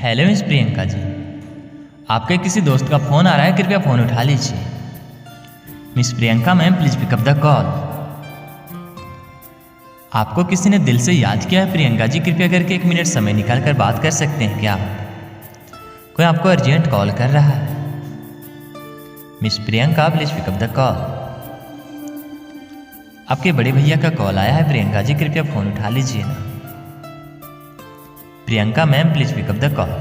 Hello miss Priyanka ji, आपके किसी दोस्त का फ़ोन आ रहा है, कृपया फ़ोन उठा लीजिए। Miss Priyanka ma'am please pick up the call. आपको किसी ने दिल से याद किया है प्रियंका जी, कृपया करके 1 मिनट समय निकाल कर बात कर सकते हैं क्या? कोई आपको अर्जेंट कॉल कर रहा है। Miss Priyanka please pick up the call. आपके बड़े भैया का कॉल आया है प्रियंका जी, कृपया फ़ोन उठा लीजिए ना। Priyanka ma'am please pick up the call.